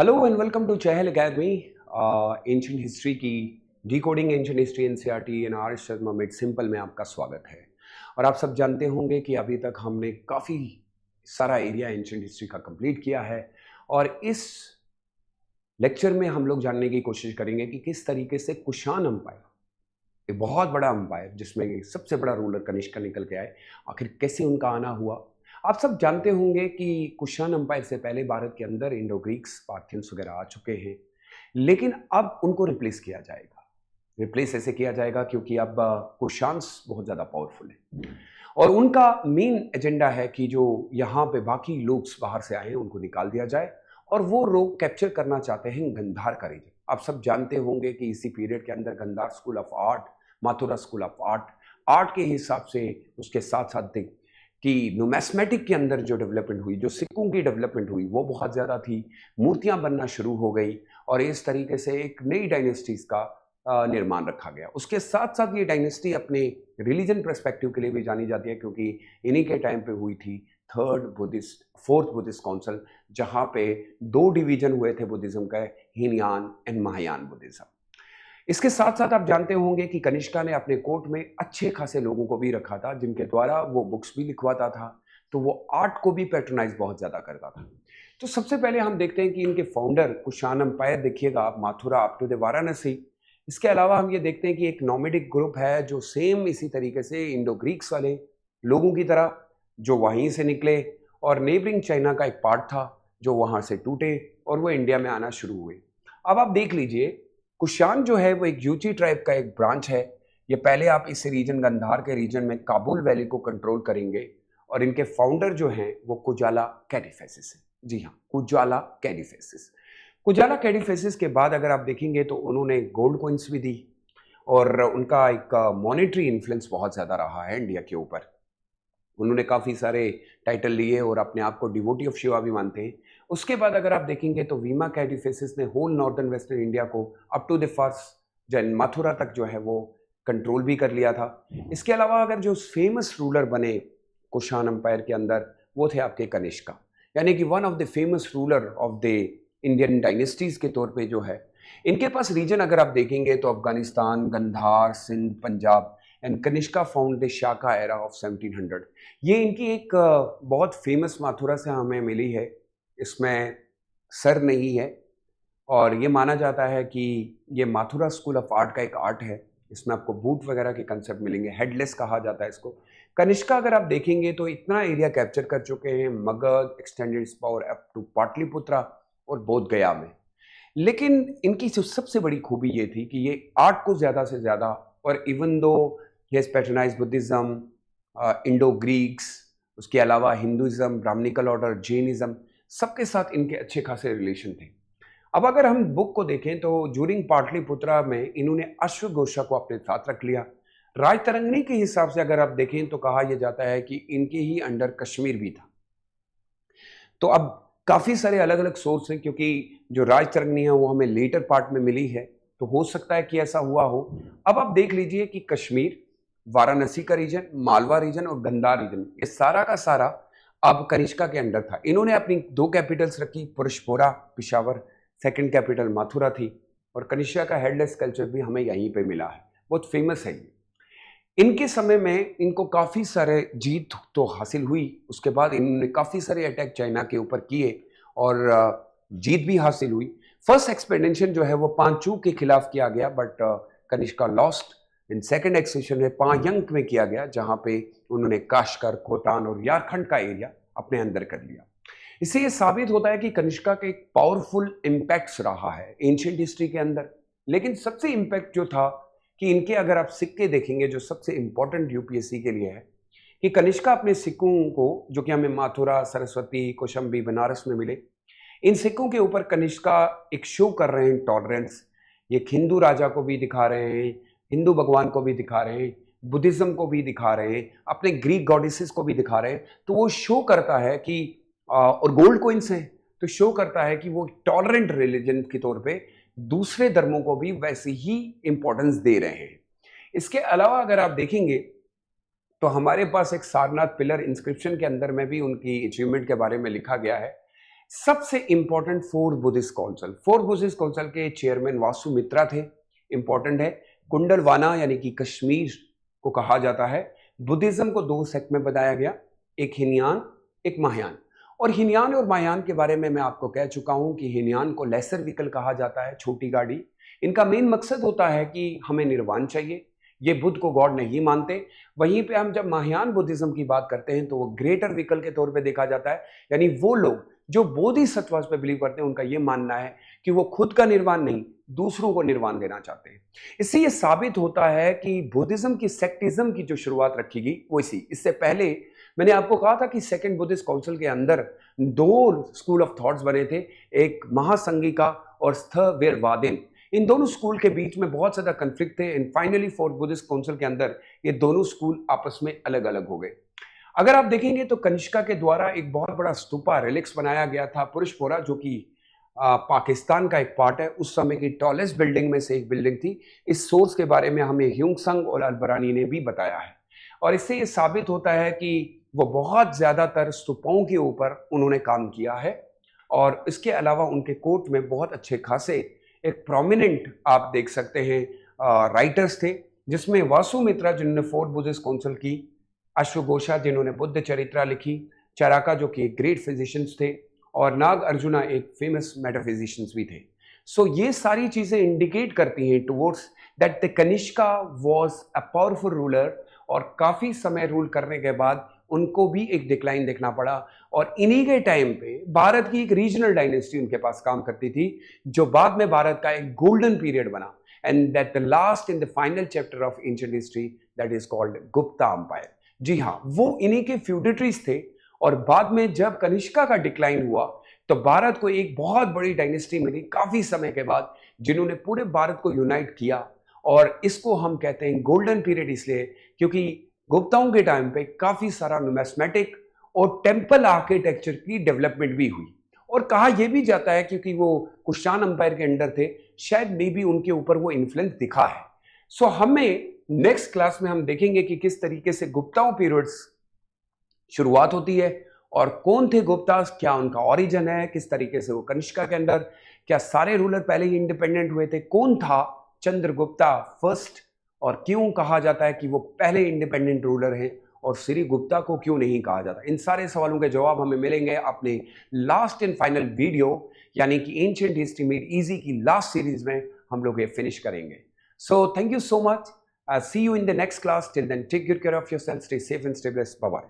Hello and welcome to Chahal academy. Ancient history की decoding ancient history NCERT and R Sharma made simple में आपका स्वागत है। और आप सब जानते होंगे कि अभी तक हमने काफ़ी सारा एरिया एंशियंट हिस्ट्री का कंप्लीट किया है और इस लेक्चर में हम लोग जानने की कोशिश करेंगे कि किस तरीके से कुषाण अंपायर, एक बहुत बड़ा अंपायर जिसमें सबसे बड़ा रूलर कनिष्का निकल के आए, आखिर कैसे उनका आना हुआ। आप सब जानते होंगे कि कुषाण अंपायर से पहले भारत के अंदर इंडो ग्रीक्स, पार्थियंस वगैरह आ चुके हैं, लेकिन अब उनको रिप्लेस किया जाएगा। रिप्लेस ऐसे किया जाएगा क्योंकि अब कुषाण्स बहुत ज़्यादा पावरफुल है और उनका मेन एजेंडा है कि जो यहाँ पे बाकी लोग बाहर से आए हैं उनको निकाल दिया जाए और वो लोग कैप्चर करना चाहते हैं गंधार का रीजन। आप सब जानते होंगे कि इसी पीरियड के अंदर Gandhara school of art, Mathura school of art के हिसाब से, उसके साथ साथ देख कि न्यूमेस्मेटिक के अंदर जो डेवलपमेंट हुई, जो सिक्कों की डेवलपमेंट हुई, वो बहुत ज़्यादा थी। मूर्तियां बनना शुरू हो गई और इस तरीके से एक नई डायनेस्टीज का निर्माण रखा गया। उसके साथ साथ ये डायनेस्टी अपने रिलीजन पर्सपेक्टिव के लिए भी जानी जाती है क्योंकि इन्हीं के टाइम पे हुई थी फोर्थ बुद्धिस्ट काउंसिल, जहाँ पे दो डिवीजन हुए थे बुद्धिज्म का, हीनयान एंड महायान बुद्धिज्म। इसके साथ साथ आप जानते होंगे कि कनिष्का ने अपने कोर्ट में अच्छे खासे लोगों को भी रखा था जिनके द्वारा वो बुक्स भी लिखवाता था, तो वो आर्ट को भी पैट्रोनाइज बहुत ज़्यादा करता था। तो सबसे पहले हम देखते हैं कि इनके फाउंडर कुषाण अंपायर, देखिएगा आप, Mathura up to the Varanasi. इसके अलावा हम ये देखते हैं कि एक नोमैडिक ग्रुप है जो सेम इसी तरीके से इंडो ग्रीक्स वाले लोगों की तरह जो वहीं से निकले और नेबरिंग चाइना का एक पार्ट था जो वहाँ से टूटे और वो इंडिया में आना शुरू हुए। अब आप देख लीजिए, कुषाण जो है वो एक यूची ट्राइब का एक ब्रांच है। ये पहले आप इस रीजन, गंधार के रीजन में काबुल वैली को कंट्रोल करेंगे और इनके फाउंडर जो हैं वो कुजाला कैडिफेसिस है। जी हाँ, कुजाला कैडिफेसिस। कुजाला कैडिफेसिस के बाद अगर आप देखेंगे तो उन्होंने गोल्ड कॉइन्स भी दी और उनका एक मॉनेटरी इन्फ्लुएंस बहुत ज़्यादा रहा है इंडिया के ऊपर। उन्होंने काफ़ी सारे टाइटल लिए और अपने आप को डिवोटी ऑफ शिवा भी मानते हैं। उसके बाद अगर आप देखेंगे तो वीमा कैडिफेसिस ने होल नॉर्दर्न वेस्टर्न इंडिया को अप टू द फर्स्ट जन मथुरा तक जो है वो कंट्रोल भी कर लिया था। इसके अलावा अगर जो फेमस रूलर बने कुषाण अंपायर के अंदर, वो थे आपके कनिष्का, यानी कि one of the famous ruler of the Indian dynasties के तौर पे जो है। इनके पास रीजन अगर आप देखेंगे तो Afghanistan, Gandhara, Sindh, Punjab and Kanishka found the Shaka era of 1700। ये इनकी एक बहुत फेमस माथुरा से हमें मिली है। इसमें सर नहीं है और ये माना जाता है कि ये माथुरा स्कूल ऑफ आर्ट का एक आर्ट है। इसमें आपको बूट वगैरह के कंसेप्ट मिलेंगे, हेडलेस कहा जाता है इसको। कनिष्का अगर आप देखेंगे तो इतना एरिया कैप्चर कर चुके हैं, Magadha extended its power up to Pataliputra और बोध गया में। लेकिन इनकी जो सबसे बड़ी खूबी ये थी कि ये आर्ट को ज़्यादा से ज़्यादा, और इवन दो ये पैटर्नाइज बुद्धिज़्म, इंडो ग्रीक्स, उसके अलावा हिंदुज़म, ब्राह्मणिकल ऑर्डर, जैनिज़्म, सबके साथ इनके अच्छे खासे रिलेशन थे। अब अगर हम बुक को देखें तो ज्यूरिंग पाटलिपुत्रा में इन्होंने अश्वघोषा को अपने साथ रख लिया। राजतरंगिणी के हिसाब से अगर आप देखें तो कहा यह जाता है कि इनके ही अंडर कश्मीर भी था। तो अब काफ़ी सारे अलग अलग सोर्स हैं क्योंकि जो राजतरंगिणी है वो हमें लेटर पार्ट में मिली है, तो हो सकता है कि ऐसा हुआ हो। अब आप देख लीजिए कि कश्मीर, वाराणसी का रीजन, मालवा रीजन और गंधार रीजन, ये सारा का सारा अब कनिष्का के अंडर था। इन्होंने अपनी दो कैपिटल्स रखी, पुरुषपोरा, पिशावर, सेकंड कैपिटल मथुरा थी, और कनिष्का का हेडलेस कल्चर भी हमें यहीं पे मिला है, बहुत फेमस है ये। इनके समय में इनको काफ़ी सारे जीत तो हासिल हुई, उसके बाद इन्होंने काफ़ी सारे अटैक चाइना के ऊपर किए और जीत भी हासिल हुई। फर्स्ट एक्सपेडिशन जो है वो पांचू के खिलाफ किया गया, but Kanishka lost. In second expedition में पायंग में किया गया, जहाँ पे उन्होंने काशकर, खोतान और यारखंड का एरिया अपने अंदर कर लिया। इससे ये साबित होता है कि कनिष्का का एक पावरफुल इम्पैक्ट रहा है एंशिएंट हिस्ट्री के अंदर। लेकिन सबसे इम्पैक्ट जो था कि इनके अगर आप सिक्के देखेंगे, जो सबसे इंपॉर्टेंट यूपीएससी के लिए है, कि कनिष्का अपने सिक्कों को, जो कि हमें माथुरा, सरस्वती, कौशाम्बी, बनारस में मिले, इन सिक्कों के ऊपर कनिष्का एक शो कर रहे हैं टॉलरेंस। ये हिंदू राजा को भी दिखा रहे हैं, हिंदू भगवान को भी दिखा रहे हैं, बुद्धिज्म को भी दिखा रहे हैं, अपने ग्रीक गॉडेसेस को भी दिखा रहे हैं। तो वो शो करता है कि और गोल्ड कोइंस हैं, तो शो करता है कि वो टॉलरेंट रिलीजन के तौर पे दूसरे धर्मों को भी वैसे ही इंपॉर्टेंस दे रहे हैं। इसके अलावा अगर आप देखेंगे तो हमारे पास एक सारनाथ पिलर इंस्क्रिप्शन के अंदर में भी उनकी अचीवमेंट के बारे में लिखा गया है। सबसे important fourth Buddhist council, fourth Buddhist council के चेयरमैन वासुमित्रा थे। इंपॉर्टेंट है। कुंडलवाना यानी कि कश्मीर को कहा जाता है। बुद्धिज्म को दो सेक्ट में बताया गया, एक हिनयान, एक महायान। और हिनयान और महायान के बारे में मैं आपको कह चुका हूं कि हिनयान को लेसर व्हीकल कहा जाता है, छोटी गाड़ी। इनका मेन मकसद होता है कि हमें निर्वाण चाहिए। ये बुद्ध को गॉड नहीं मानते। वहीं पे हम जब महायान बुद्धिज्म की बात करते हैं तो वो ग्रेटर व्हीकल के तौर पे देखा जाता है। यानी वो लोग जो बोधिसत्वस पे बिलीव करते हैं, उनका ये मानना है कि वो खुद का निर्वाण नहीं, दूसरों को निर्वाण देना चाहते हैं। इससे ये साबित होता है कि बुद्धिज्म की सेक्टिज्म की जो शुरुआत रखी गई वो इससे पहले मैंने आपको कहा था कि सेकंड बुद्धिस्ट काउंसिल के अंदर दो स्कूल ऑफ थॉट्स बने थे, एक महासंगिका और स्थविरवादिन। इन दोनों स्कूल के बीच में बहुत ज्यादा कंफ्लिक्ट थे and finally fourth Buddhist council के अंदर ये दोनों स्कूल आपस में अलग अलग हो गए। अगर आप देखेंगे तो कनिष्का के द्वारा एक बहुत बड़ा स्तूपा रिलिक्स बनाया गया था पुरुषपोरा, जो कि पाकिस्तान का एक पार्ट है। उस समय की टॉलेस्ट बिल्डिंग में से एक बिल्डिंग थी। इस सोर्स के बारे में हमें ह्यूंगसंग और अलबरानी ने भी बताया है और इससे ये साबित होता है कि वो बहुत ज्यादातर स्तूपों के ऊपर उन्होंने काम किया है। और इसके अलावा उनके कोर्ट में बहुत अच्छे खासे एक प्रोमिनेंट आप देख सकते हैं राइटर्स थे, जिसमें वासुमित्रा जिन्होंने फोर्थ बुद्धिस्ट काउंसिल की, अश्वघोषा जिन्होंने बुद्ध चरित्रा लिखी, चराका जो कि एक ग्रेट फिजिशियंस थे, और नाग अर्जुना एक फेमस मेटाफिजिशियंस भी थे। सो ये सारी चीजें इंडिकेट करती हैं towards that the Kanishka was a powerful ruler. और काफी समय रूल करने के बाद उनको भी एक डिक्लाइन देखना पड़ा और इन्हीं के टाइम पे भारत की एक रीजनल डायनेस्टी उनके पास काम करती थी, जो बाद में भारत का एक गोल्डन पीरियड बना। And that the last in the final chapter of ancient history that is called Gupta empire. जी हाँ, वो इन्हीं के फ्यूडिटरीज थे। और बाद में जब कनिष्का का डिक्लाइन हुआ तो भारत को एक बहुत बड़ी डायनेस्टी मिली काफी समय के बाद, जिन्होंने पूरे भारत को यूनाइट किया। और इसको हम कहते हैं गोल्डन पीरियड इसलिए क्योंकि गुप्ताओं के टाइम पे काफी सारा न्यूमेस्मेटिक और टेम्पल आर्किटेक्चर की डेवलपमेंट भी हुई। और कहा यह भी जाता है क्योंकि वो कुषाण अंपायर के अंडर थे, शायद मे भी उनके ऊपर वो इन्फ्लुएंस दिखा है। सो हमें नेक्स्ट क्लास में हम देखेंगे कि किस तरीके से गुप्ताओं पीरियड्स शुरुआत होती है और कौन थे गुप्ता, क्या उनका ओरिजिन है, किस तरीके से वो कनिष्का के अंदर, क्या सारे रूलर पहले ही इंडिपेंडेंट हुए थे, कौन था चंद्रगुप्ता फर्स्ट और क्यों कहा जाता है कि वो पहले इंडिपेंडेंट रूलर हैं और श्री गुप्ता को क्यों नहीं कहा जाता। इन सारे सवालों के जवाब हमें मिलेंगे अपने लास्ट एंड फाइनल वीडियो यानी कि एंशिएंट हिस्ट्री मेड इजी की लास्ट सीरीज में हम लोग ये फिनिश करेंगे। So thank you so much. See you in the next class. Till then, take good care of yourself. Stay safe and stay blessed. Bye-bye.